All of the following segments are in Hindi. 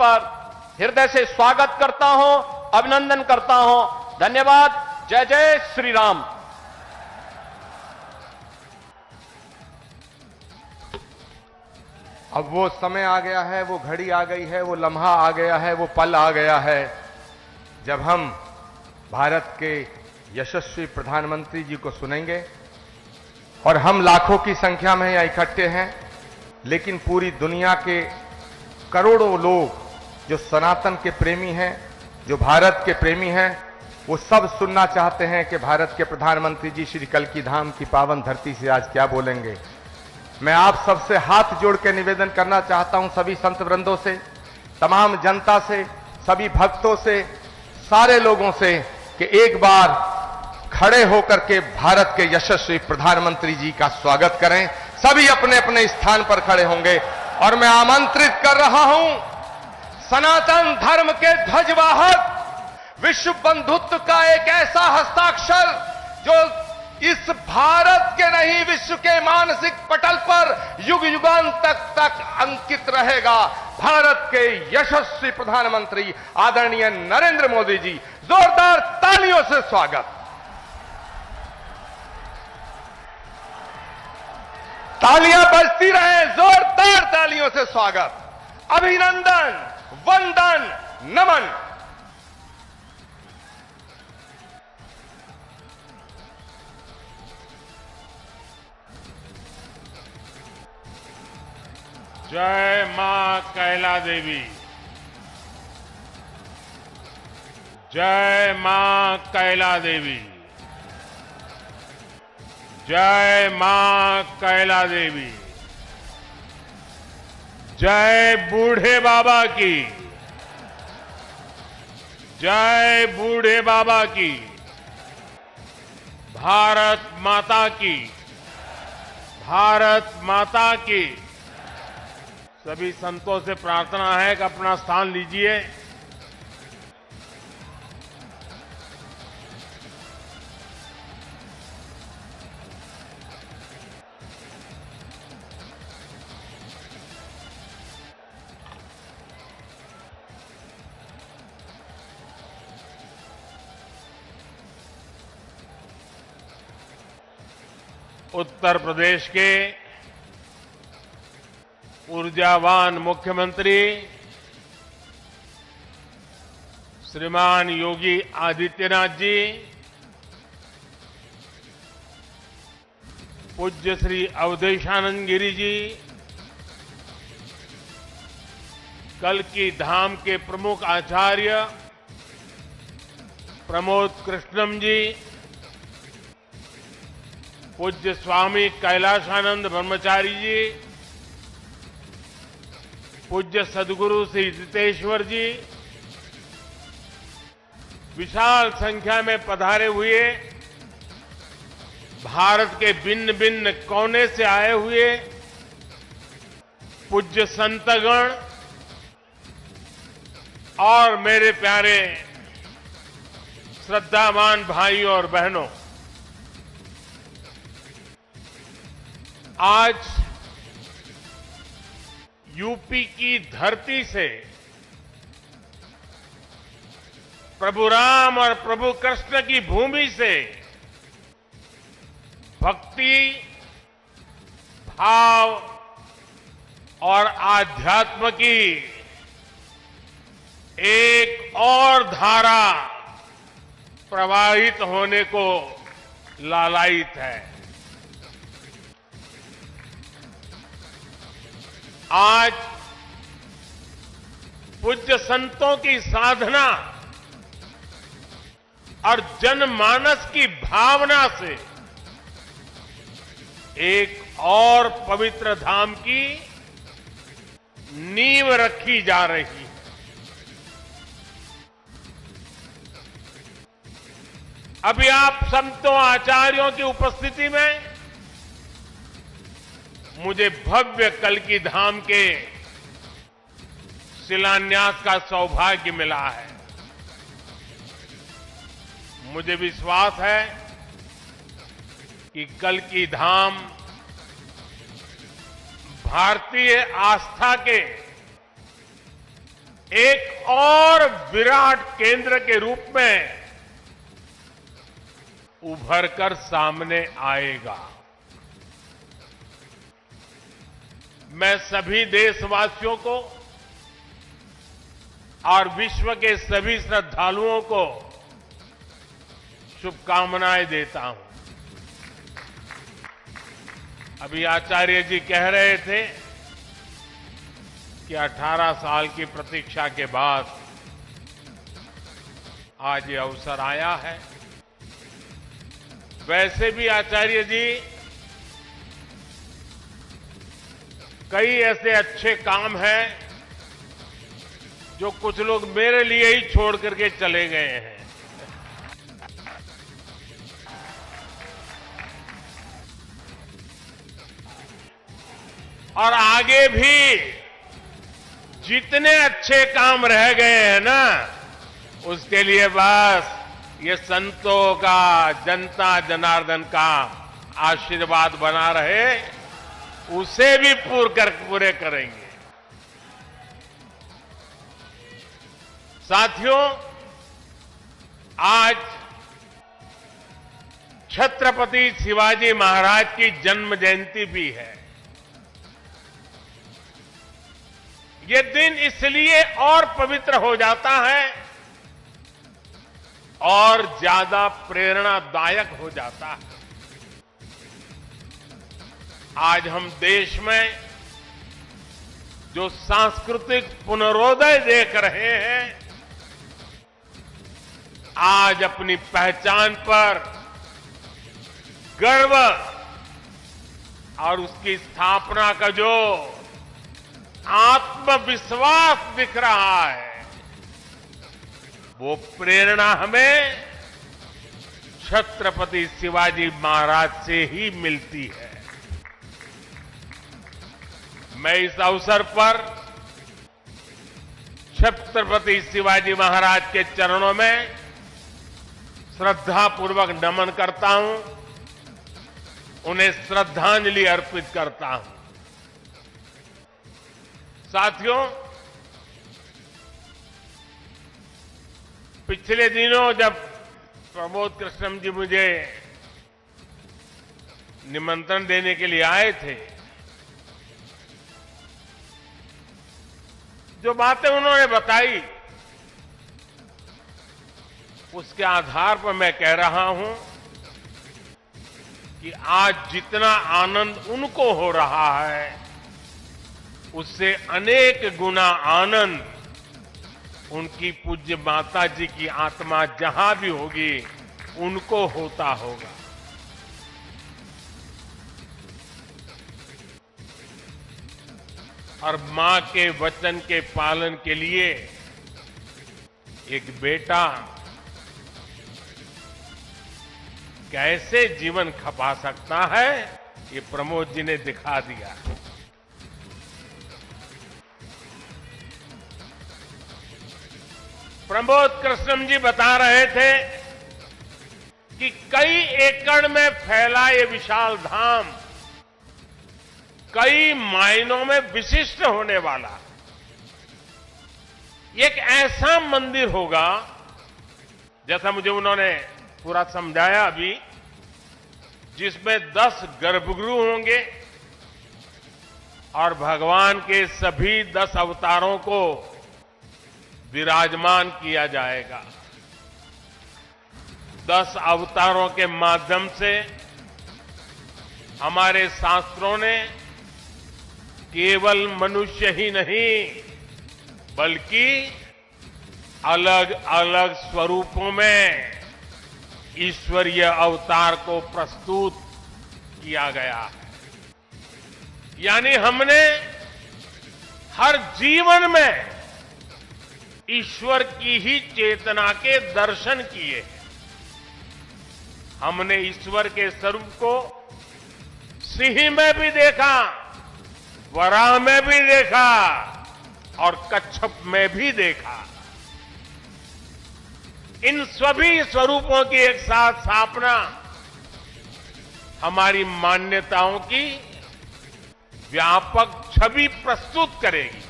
पर हृदय से स्वागत करता हूं, अभिनंदन करता हूं। धन्यवाद। जय जय श्री राम। अब वो समय आ गया है, वो घड़ी आ गई है, वो लम्हा आ गया है, वो पल आ गया है जब हम भारत के यशस्वी प्रधानमंत्री जी को सुनेंगे। और हम लाखों की संख्या में यहाँ इकट्ठे हैं, लेकिन पूरी दुनिया के करोड़ों लोग जो सनातन के प्रेमी हैं, जो भारत के प्रेमी हैं, वो सब सुनना चाहते हैं कि भारत के प्रधानमंत्री जी श्री कल्की धाम की पावन धरती से आज क्या बोलेंगे। मैं आप सबसे हाथ जोड़ के निवेदन करना चाहता हूं, सभी संत वृंदों से, तमाम जनता से, सभी भक्तों से, सारे लोगों से, कि एक बार खड़े होकर के भारत के यशस्वी प्रधानमंत्री जी का स्वागत करें। सभी अपने अपने स्थान पर खड़े होंगे और मैं आमंत्रित कर रहा हूं सनातन धर्म के ध्वजवाहक, विश्व बंधुत्व का एक ऐसा हस्ताक्षर जो इस भारत के नहीं विश्व के मानसिक पटल पर युग युगांत तक अंकित रहेगा। भारत के यशस्वी प्रधानमंत्री आदरणीय नरेंद्र मोदी जी, जोरदार तालियों से स्वागत। तालियां बजती रहे, जोरदार तालियों से स्वागत, अभिनंदन, वंदन, नमन। जय मां कैला देवी। जय मां कैला देवी। जय मां कैला देवी। जय बूढ़े बाबा की। जय बूढ़े बाबा की। भारत माता की। भारत माता की। सभी संतों से प्रार्थना है कि अपना स्थान लीजिए। उत्तर प्रदेश के ऊर्जावान मुख्यमंत्री श्रीमान योगी आदित्यनाथ जी, पूज्य श्री अवधेशानंद गिरी जी, कल्की धाम के प्रमुख आचार्य प्रमोद कृष्णम जी, पूज्य स्वामी कैलाशानंद ब्रह्मचारी जी, पूज्य सद्गुरु श्री जितेश्वर जी, विशाल संख्या में पधारे हुए भारत के भिन्न भिन्न कोने से आए हुए पूज्य संतगण और मेरे प्यारे श्रद्धावान भाइयों और बहनों, आज यूपी की धरती से प्रभु राम और प्रभु कृष्ण की भूमि से भक्ति, भाव और आध्यात्म की एक और धारा प्रवाहित होने को लालायित है। आज पूज्य संतों की साधना और जनमानस की भावना से एक और पवित्र धाम की नींव रखी जा रही है। अभी आप संतों आचार्यों की उपस्थिति में मुझे भव्य कल्की धाम के शिलान्यास का सौभाग्य मिला है। मुझे विश्वास है कि कल्की धाम भारतीय आस्था के एक और विराट केंद्र के रूप में उभर कर सामने आएगा। मैं सभी देशवासियों को और विश्व के सभी श्रद्धालुओं को शुभकामनाएं देता हूं। अभी आचार्य जी कह रहे थे कि 18 साल की प्रतीक्षा के बाद आज ये अवसर आया है। वैसे भी आचार्य जी कई ऐसे अच्छे काम हैं जो कुछ लोग मेरे लिए ही छोड़ करके चले गए हैं। और आगे भी जितने अच्छे काम रह गए हैं ना, उसके लिए बस ये संतों का, जनता जनार्दन का आशीर्वाद बना रहे, उसे भी पूरे करेंगे। साथियों, आज छत्रपति शिवाजी महाराज की जन्म जयंती भी है। ये दिन इसलिए और पवित्र हो जाता है और ज्यादा प्रेरणादायक हो जाता है। आज हम देश में जो सांस्कृतिक पुनरोदय देख रहे हैं, आज अपनी पहचान पर गर्व और उसकी स्थापना का जो आत्मविश्वास दिख रहा है, वो प्रेरणा हमें छत्रपति शिवाजी महाराज से ही मिलती है। मैं इस अवसर पर छत्रपति शिवाजी महाराज के चरणों में श्रद्धापूर्वक नमन करता हूं, उन्हें श्रद्धांजलि अर्पित करता हूं। साथियों, पिछले दिनों जब प्रमोद कृष्णम जी मुझे निमंत्रण देने के लिए आए थे, जो बातें उन्होंने बताई, उसके आधार पर मैं कह रहा हूं कि आज जितना आनंद उनको हो रहा है, उससे अनेक गुना आनंद उनकी पूज्य माता जी की आत्मा जहां भी होगी, उनको होता होगा। और मां के वचन के पालन के लिए एक बेटा कैसे जीवन खपा सकता है, ये प्रमोद जी ने दिखा दिया। प्रमोद कृष्णम जी बता रहे थे कि कई एकड़ में फैला ये विशाल धाम कई मायनों में विशिष्ट होने वाला एक ऐसा मंदिर होगा, जैसा मुझे उन्होंने पूरा समझाया अभी, जिसमें 10 गर्भगृह होंगे और भगवान के सभी 10 अवतारों को विराजमान किया जाएगा। 10 अवतारों के माध्यम से हमारे शास्त्रों ने केवल मनुष्य ही नहीं, बल्कि अलग अलग स्वरूपों में ईश्वरीय अवतार को प्रस्तुत किया गया है। यानी हमने हर जीवन में ईश्वर की ही चेतना के दर्शन किए। हमने ईश्वर के स्वरूप को सिंह में भी देखा, वराह में भी देखा और कच्छप में भी देखा। इन सभी स्वरूपों की एक साथ स्थापना हमारी मान्यताओं की व्यापक छवि प्रस्तुत करेगी।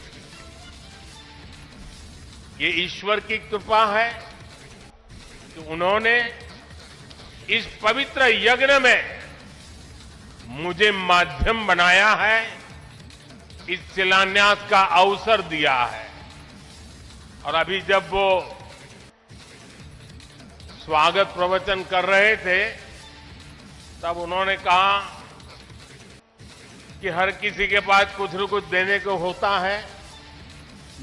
ये ईश्वर की कृपा है कि उन्होंने इस पवित्र यज्ञ में मुझे माध्यम बनाया है, इस शिलान्यास का अवसर दिया है। और अभी जब वो स्वागत प्रवचन कर रहे थे तब उन्होंने कहा कि हर किसी के पास कुछ न कुछ देने को होता है,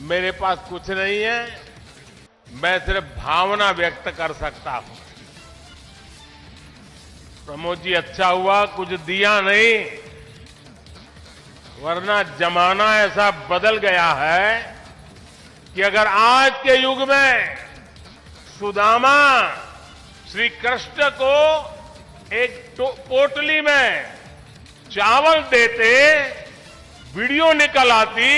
मेरे पास कुछ नहीं है, मैं सिर्फ भावना व्यक्त कर सकता हूं। प्रमोद जी, अच्छा हुआ कुछ दिया नहीं, वरना जमाना ऐसा बदल गया है कि अगर आज के युग में सुदामा श्री कृष्ण को एक पोटली में चावल देते, वीडियो निकल आती,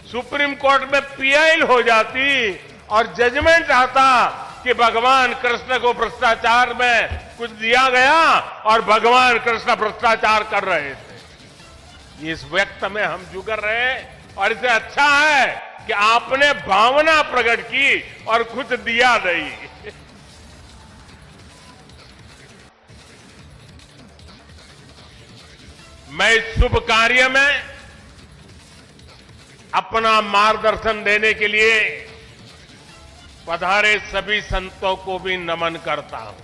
सुप्रीम कोर्ट में पीआई हो जाती और जजमेंट आता कि भगवान कृष्ण को भ्रष्टाचार में कुछ दिया गया और भगवान कृष्ण भ्रष्टाचार कर रहे थे। इस व्यक्त में हम जुगर रहे और इसे अच्छा है कि आपने भावना प्रकट की और कुछ दिया नहीं। मैं इस शुभ कार्य में अपना मार्गदर्शन देने के लिए पधारे सभी संतों को भी नमन करता हूं।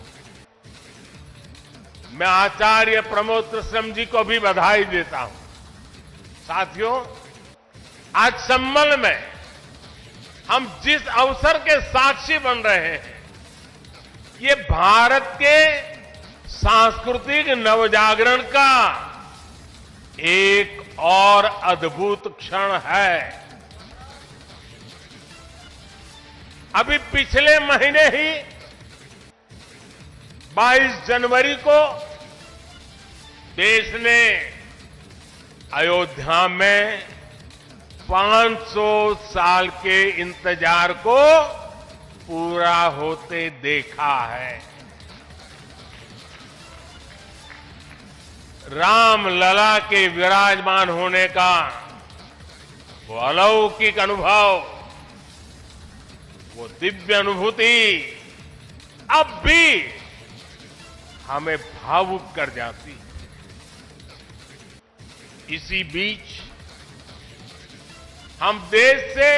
मैं आचार्य प्रमोद कृष्णम जी को भी बधाई देता हूं। साथियों, आज संबल में हम जिस अवसर के साक्षी बन रहे हैं, ये भारत के सांस्कृतिक नवजागरण का एक और अद्भुत क्षण है। अभी पिछले महीने ही 22 जनवरी को देश ने अयोध्या में 500 साल के इंतजार को पूरा होते देखा है। राम लला के विराजमान होने का वो अलौकिक अनुभव, वो दिव्य अनुभूति अब भी हमें भावुक कर जाती है। इसी बीच हम देश से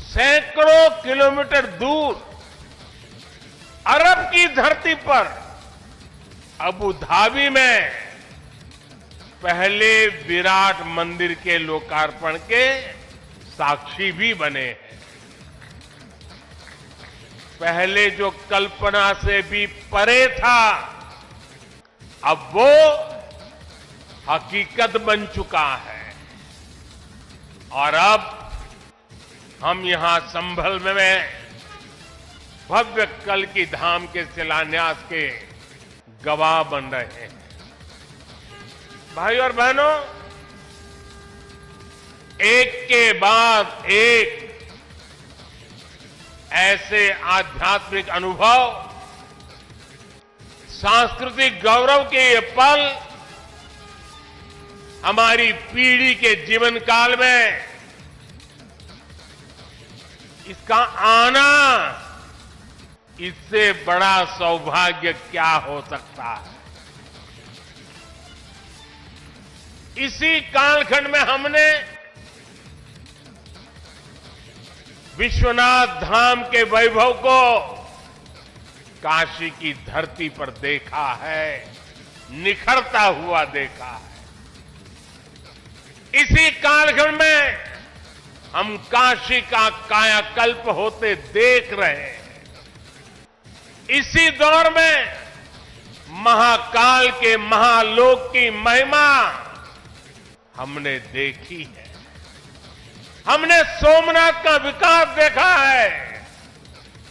सैकड़ों किलोमीटर दूर अरब की धरती पर अबू धाबी में पहले विराट मंदिर के लोकार्पण के साक्षी भी बने हैं। पहले जो कल्पना से भी परे था, अब वो हकीकत बन चुका है। और अब हम यहां संभल में भव्य कल की धाम के शिलान्यास के गवाह बन रहे हैं। भाई और बहनों, एक के बाद एक ऐसे आध्यात्मिक अनुभव, सांस्कृतिक गौरव के ये पल हमारी पीढ़ी के जीवन काल में इसका आना, इससे बड़ा सौभाग्य क्या हो सकता है। इसी कालखंड में हमने विश्वनाथ धाम के वैभव को काशी की धरती पर देखा है, निखरता हुआ देखा है। इसी कालखंड में हम काशी का कायाकल्प होते देख रहे हैं। इसी दौर में महाकाल के महालोक की महिमा हमने देखी है। हमने सोमनाथ का विकास देखा है,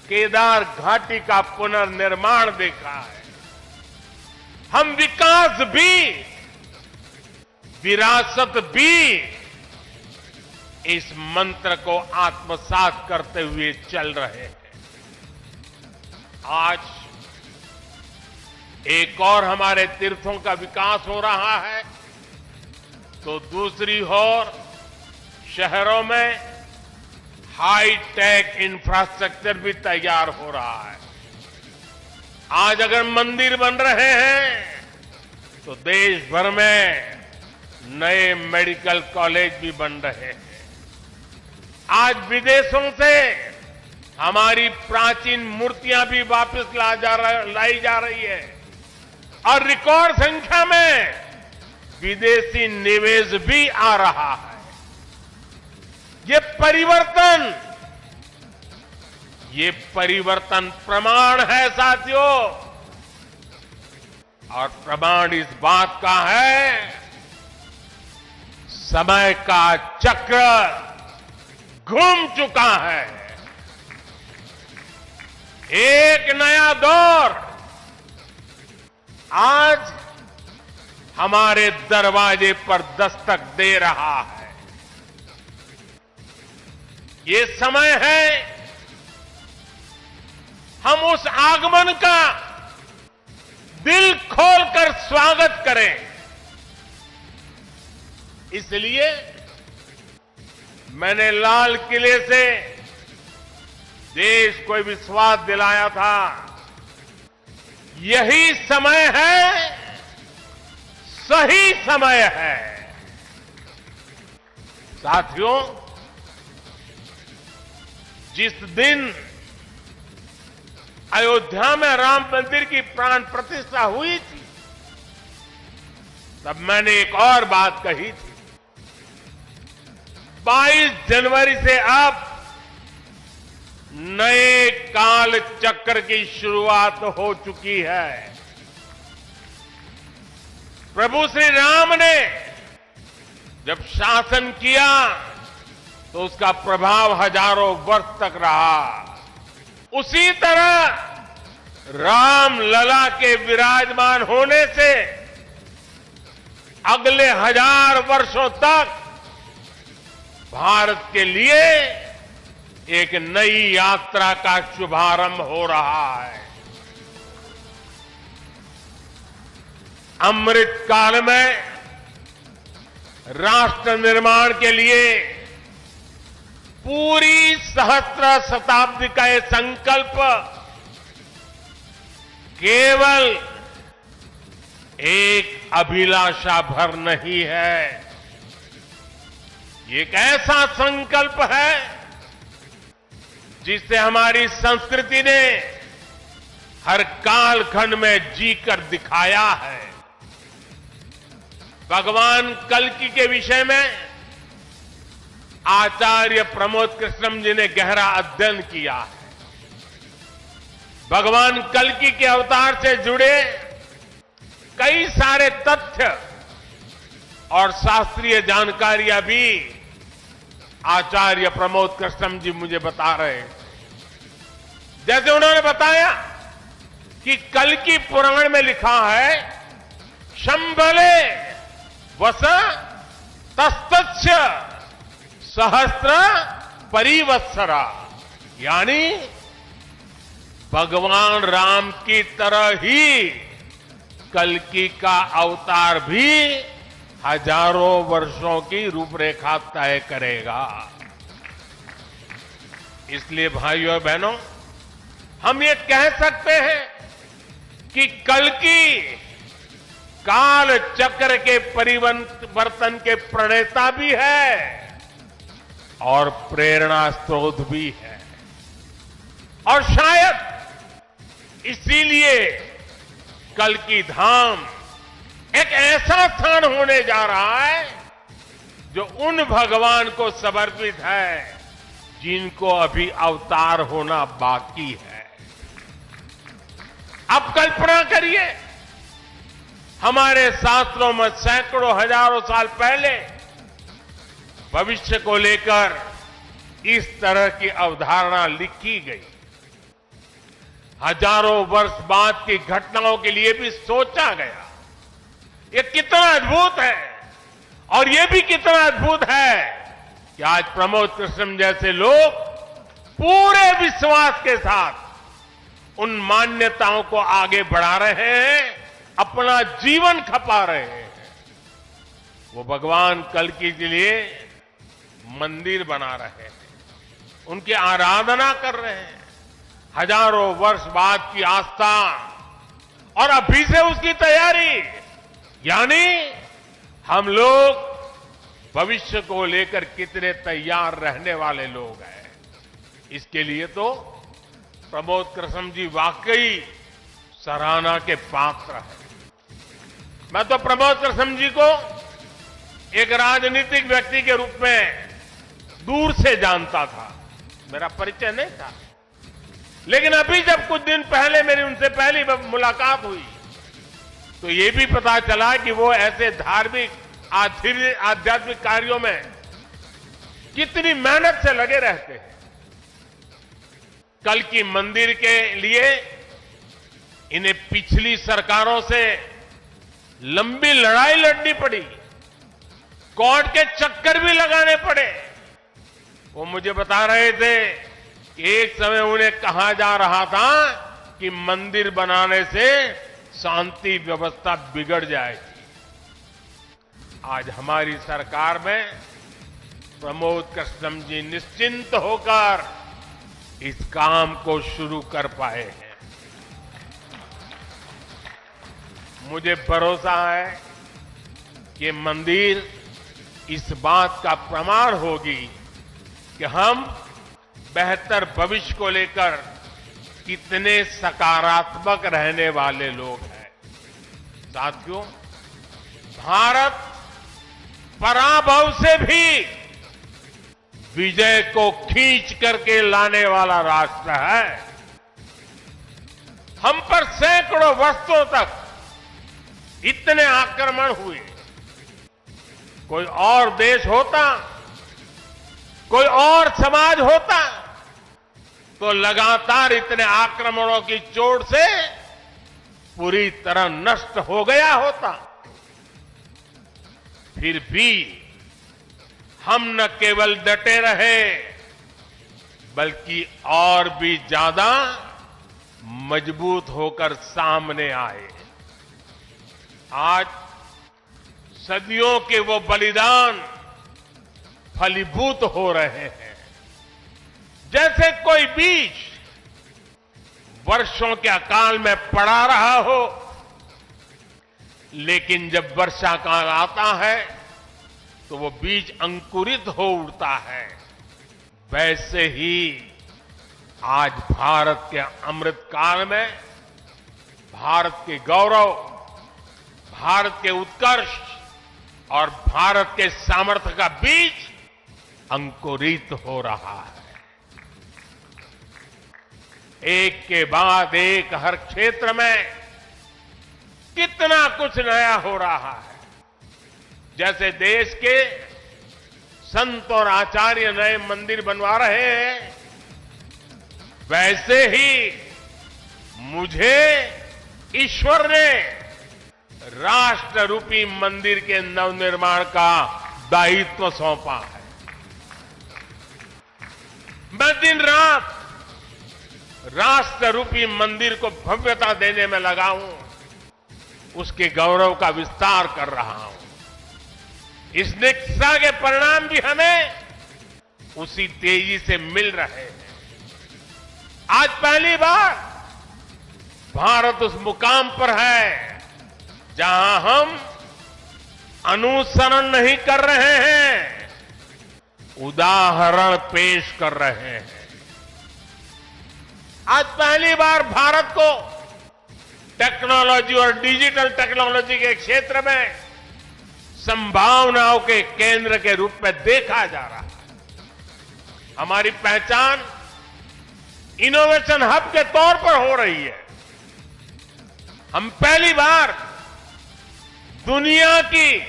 केदार घाटी का पुनर्निर्माण देखा है। हम विकास भी, विरासत भी इस मंत्र को आत्मसात करते हुए चल रहे हैं। आज एक और हमारे तीर्थों का विकास हो रहा है, तो दूसरी ओर शहरों में हाई टेक इंफ्रास्ट्रक्चर भी तैयार हो रहा है। आज अगर मंदिर बन रहे हैं तो देश भर में नए मेडिकल कॉलेज भी बन रहे हैं। आज विदेशों से हमारी प्राचीन मूर्तियां भी वापस लाई जा रही है और रिकॉर्ड संख्या में विदेशी निवेश भी आ रहा है। ये परिवर्तन प्रमाण है साथियों, और प्रमाण इस बात का है समय का चक्र घूम चुका है। एक नया दौर आज हमारे दरवाजे पर दस्तक दे रहा है। ये समय है हम उस आगमन का दिल खोलकर स्वागत करें। इसलिए मैंने लाल किले से देश को विश्वास दिलाया था, यही समय है, सही समय है। साथियों, जिस दिन अयोध्या में राम मंदिर की प्राण प्रतिष्ठा हुई थी, तब मैंने एक और बात कही थी। 22 जनवरी से अब नए काल चक्र की शुरुआत हो चुकी है। प्रभु श्री राम ने जब शासन किया तो उसका प्रभाव हजारों वर्ष तक रहा। उसी तरह राम लला के विराजमान होने से अगले 1000 वर्षों तक भारत के लिए एक नई यात्रा का शुभारंभ हो रहा है। अमृत काल में राष्ट्र निर्माण के लिए पूरी सहस्त्र शताब्दी का ये संकल्प केवल एक अभिलाषा भर नहीं है, ये एक ऐसा संकल्प है जिसे हमारी संस्कृति ने हर कालखंड में जीकर दिखाया है। भगवान कल्कि के विषय में आचार्य प्रमोद कृष्णम जी ने गहरा अध्ययन किया है। भगवान कल्कि के अवतार से जुड़े कई सारे तथ्य और शास्त्रीय जानकारियां भी आचार्य प्रमोद कृष्णम जी मुझे बता रहे हैं। जैसे उन्होंने बताया कि कल्कि पुराण में लिखा है, शंभले वस तस्तस्य सहस्त्र परिवत्सरा, यानी भगवान राम की तरह ही कल्कि का अवतार भी हजारों वर्षों की रूपरेखा तय करेगा। इसलिए भाइयों और बहनों, हम ये कह सकते हैं कि कल्कि काल चक्र के परिवर्तन के प्रणेता भी है और प्रेरणा स्रोत भी है। और शायद इसीलिए कल्कि धाम एक ऐसा स्थान होने जा रहा है जो उन भगवान को समर्पित है जिनको अभी अवतार होना बाकी है। अब कल्पना करिए, हमारे शास्त्रों में सैकड़ों हजारों साल पहले भविष्य को लेकर इस तरह की अवधारणा लिखी गई। हजारों वर्ष बाद की घटनाओं के लिए भी सोचा गया। ये कितना अद्भुत है, और ये भी कितना अद्भुत है कि आज प्रमोद कृष्णम जैसे लोग पूरे विश्वास के साथ उन मान्यताओं को आगे बढ़ा रहे हैं, अपना जीवन खपा रहे हैं। वो भगवान कल्कि के लिए मंदिर बना रहे हैं, उनकी आराधना कर रहे हैं। हजारों वर्ष बाद की आस्था और अभी से उसकी तैयारी, यानी हम लोग भविष्य को लेकर कितने तैयार रहने वाले लोग हैं। इसके लिए तो प्रमोद कृष्ण जी वाकई सराहना के पात्र हैं। मैं तो प्रमोद कृष्ण जी को एक राजनीतिक व्यक्ति के रूप में दूर से जानता था, मेरा परिचय नहीं था। लेकिन अभी जब कुछ दिन पहले मेरी उनसे पहली मुलाकात हुई तो ये भी पता चला कि वो ऐसे धार्मिक आध्यात्मिक कार्यों में कितनी मेहनत से लगे रहते हैं। कल की मंदिर के लिए इन्हें पिछली सरकारों से लंबी लड़ाई लड़नी पड़ी, कोर्ट के चक्कर भी लगाने पड़े। वो मुझे बता रहे थे कि एक समय उन्हें कहा जा रहा था कि मंदिर बनाने से शांति व्यवस्था बिगड़ जाएगी। आज हमारी सरकार में प्रमोद कृष्णम जी निश्चिंत होकर इस काम को शुरू कर पाए हैं। मुझे भरोसा है कि मंदिर इस बात का प्रमाण होगी कि हम बेहतर भविष्य को लेकर कितने सकारात्मक रहने वाले लोग हैं। साथियों, भारत पराभव से भी विजय को खींच करके लाने वाला राष्ट्र है। हम पर सैकड़ों वर्षों तक इतने आक्रमण हुए, कोई और देश होता, कोई और समाज होता तो लगातार इतने आक्रमणों की चोट से पूरी तरह नष्ट हो गया होता। फिर भी हम न केवल डटे रहे बल्कि और भी ज्यादा मजबूत होकर सामने आए। आज सदियों के वो बलिदान फलीभूत हो रहे हैं। जैसे कोई बीज वर्षों के अकाल में पड़ा रहा हो, लेकिन जब वर्षा काल आता है तो वो बीज अंकुरित हो उठता है। वैसे ही आज भारत के अमृत काल में भारत के गौरव, भारत के उत्कर्ष और भारत के सामर्थ्य का बीज अंकुरित हो रहा है। एक के बाद एक हर क्षेत्र में कितना कुछ नया हो रहा है। जैसे देश के संत और आचार्य नए मंदिर बनवा रहे हैं, वैसे ही मुझे ईश्वर ने राष्ट्र रूपी मंदिर के नवनिर्माण का दायित्व सौंपा है। मैं दिन रात राष्ट्र रूपी मंदिर को भव्यता देने में लगा हूं, उसके गौरव का विस्तार कर रहा हूं। इस निष्ठा के परिणाम भी हमें उसी तेजी से मिल रहे हैं। आज पहली बार भारत उस मुकाम पर है जहां हम अनुसरण नहीं कर रहे हैं, उदाहरण पेश कर रहे हैं। आज पहली बार भारत को टेक्नोलॉजी और डिजिटल टेक्नोलॉजी के क्षेत्र में संभावनाओं के केंद्र के रूप में देखा जा रहा है। हमारी पहचान इनोवेशन हब के तौर पर हो रही है। हम पहली बार दुनिया की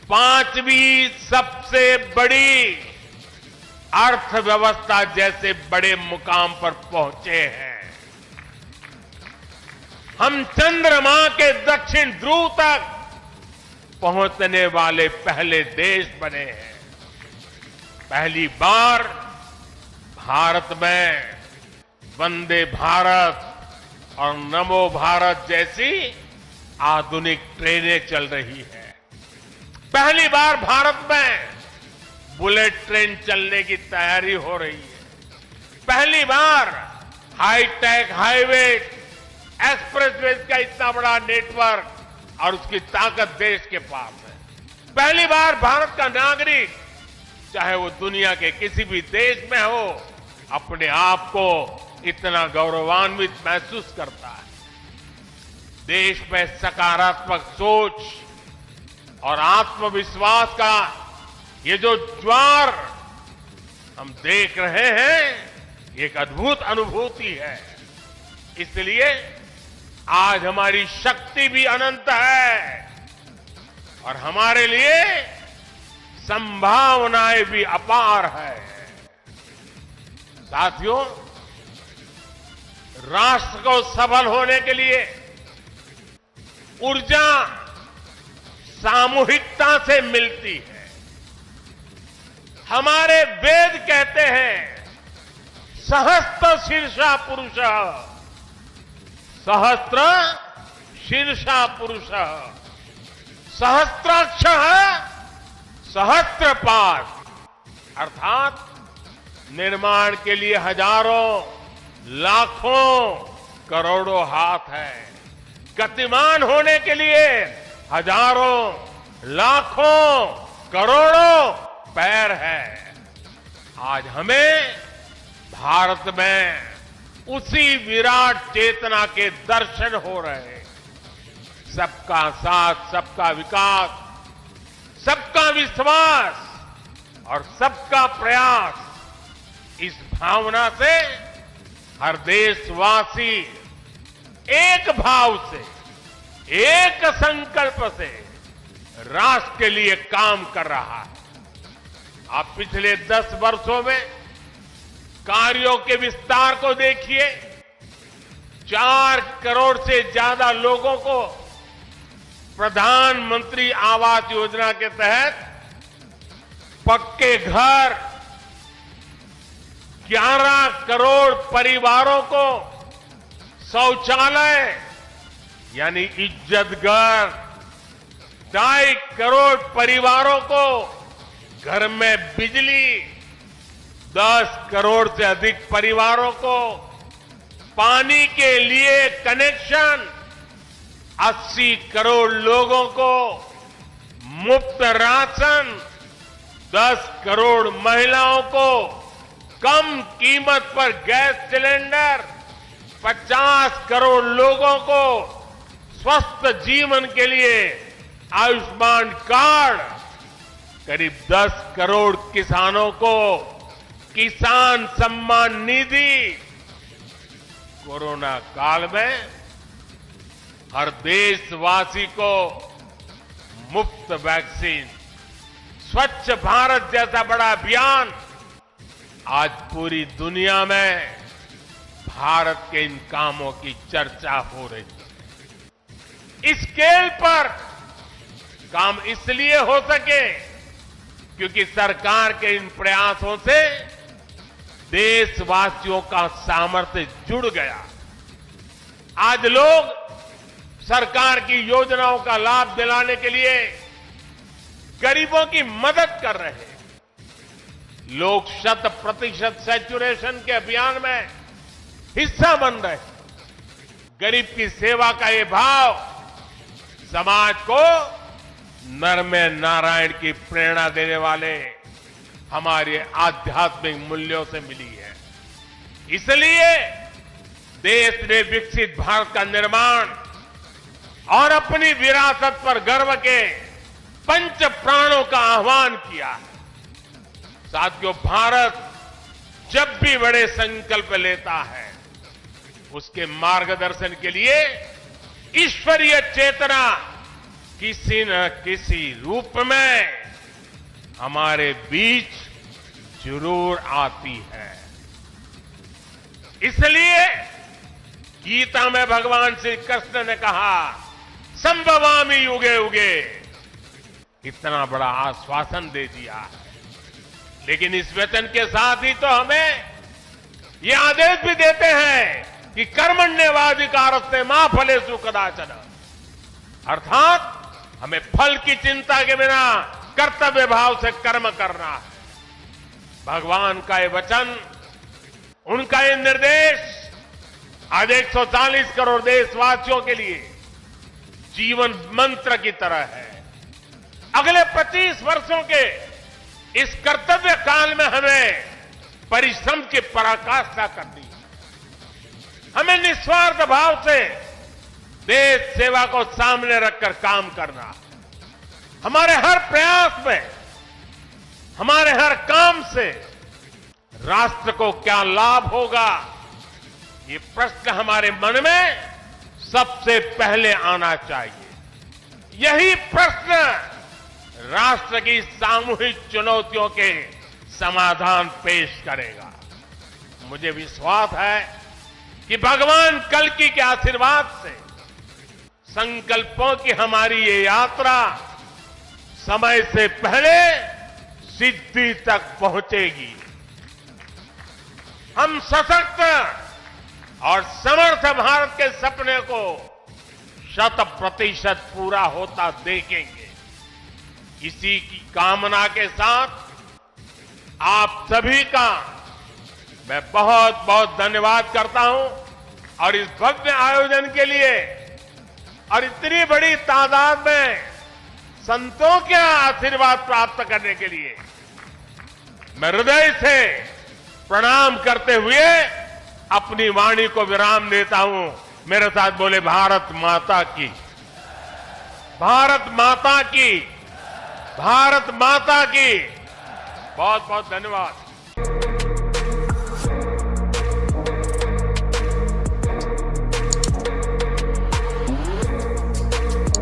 5वीं सबसे बड़ी अर्थव्यवस्था जैसे बड़े मुकाम पर पहुंचे हैं। हम चंद्रमा के दक्षिण ध्रुव तक पहुंचने वाले पहले देश बने हैं। पहली बार भारत में वंदे भारत और नमो भारत जैसी आधुनिक ट्रेनें चल रही है। पहली बार भारत में बुलेट ट्रेन चलने की तैयारी हो रही है। पहली बार हाईटेक हाईवे, एक्सप्रेसवे का इतना बड़ा नेटवर्क और उसकी ताकत देश के पास है। पहली बार भारत का नागरिक, चाहे वो दुनिया के किसी भी देश में हो, अपने आप को इतना गौरवान्वित महसूस करता है। देश में सकारात्मक सोच और आत्मविश्वास का ये जो ज्वार हम देख रहे हैं, ये एक अद्भुत अनुभूति है। इसलिए आज हमारी शक्ति भी अनंत है और हमारे लिए संभावनाएं भी अपार है। साथियों, राष्ट्र को सफल होने के लिए ऊर्जा सामूहिकता से मिलती है। हमारे वेद कहते हैं, सहस्त्र शीर्षा पुरुष, सहस्त्र शीर्षा पुरुष, सहस्त्राक्ष सहस्त्रपाद, अर्थात निर्माण के लिए हजारों, लाखों, करोड़ों हाथ है। गतिमान होने के लिए हजारों, लाखों, करोड़ों पैर है। आज हमें भारत में उसी विराट चेतना के दर्शन हो रहे हैं। सबका साथ, सबका विकास, सबका विश्वास और सबका प्रयास, इस भावना से हर देशवासी एक भाव से, एक संकल्प से राष्ट्र के लिए काम कर रहा है। आप पिछले 10 वर्षों में कार्यों के विस्तार को देखिए। 4 करोड़ से ज्यादा लोगों को प्रधानमंत्री आवास योजना के तहत पक्के घर, 11 करोड़ परिवारों को शौचालय यानी इज्जत घर, 2.5 करोड़ परिवारों को घर में बिजली, 10 करोड़ से अधिक परिवारों को पानी के लिए कनेक्शन, 80 करोड़ लोगों को मुफ्त राशन, 10 करोड़ महिलाओं को कम कीमत पर गैस सिलेंडर, 50 करोड़ लोगों को स्वस्थ जीवन के लिए आयुष्मान कार्ड, करीब 10 करोड़ किसानों को किसान सम्मान निधि। कोरोना काल में हर देशवासी को मुफ्त वैक्सीन, स्वच्छ भारत जैसा बड़ा अभियान, आज पूरी दुनिया में भारत के इन कामों की चर्चा हो रही है। इस स्केल पर काम इसलिए हो सके क्योंकि सरकार के इन प्रयासों से देशवासियों का सामर्थ्य जुड़ गया। आज लोग सरकार की योजनाओं का लाभ दिलाने के लिए गरीबों की मदद कर रहे हैं। लोग 100% सैचुरेशन के अभियान में हिस्सा बन रहे हैं। गरीब की सेवा का ये भाव समाज को नर में नारायण की प्रेरणा देने वाले हमारे आध्यात्मिक मूल्यों से मिली है। इसलिए देश ने विकसित भारत का निर्माण और अपनी विरासत पर गर्व के 5 प्राणों का आह्वान किया है। साथियों, भारत जब भी बड़े संकल्प लेता है, उसके मार्गदर्शन के लिए ईश्वरीय चेतना किसी न किसी रूप में हमारे बीच जरूर आती है। इसलिए गीता में भगवान श्री कृष्ण ने कहा, संभवामि युगे युगे, इतना बड़ा आश्वासन दे दिया है। लेकिन इस वचन के साथ ही तो हमें ये आदेश भी देते हैं कि कर्मण्येवाधिकारस्ते मा फलेषु कदाचन, अर्थात हमें फल की चिंता के बिना कर्तव्य भाव से कर्म करना है। भगवान का ये वचन, उनका ये निर्देश आज 140 करोड़ देशवासियों के लिए जीवन मंत्र की तरह है। अगले 25 वर्षों के इस कर्तव्य काल में हमें परिश्रम की पराकाष्ठा करनी है। हमें निस्वार्थ भाव से देश सेवा को सामने रखकर काम करना। हमारे हर प्रयास में, हमारे हर काम से राष्ट्र को क्या लाभ होगा, ये प्रश्न हमारे मन में सबसे पहले आना चाहिए। यही प्रश्न राष्ट्र की सामूहिक चुनौतियों के समाधान पेश करेगा। मुझे विश्वास है कि भगवान कल्कि के आशीर्वाद से संकल्पों की हमारी ये यात्रा समय से पहले सिद्धि तक पहुंचेगी। हम सशक्त और समर्थ भारत के सपने को 100% पूरा होता देखेंगे। इसी की कामना के साथ आप सभी का मैं बहुत बहुत धन्यवाद करता हूं और इस भव्य आयोजन के लिए और इतनी बड़ी तादाद में संतों के आशीर्वाद प्राप्त करने के लिए मैं हृदय से प्रणाम करते हुए अपनी वाणी को विराम देता हूं। मेरे साथ बोले भारत माता की, भारत माता की, भारत माता की। बहुत बहुत धन्यवाद।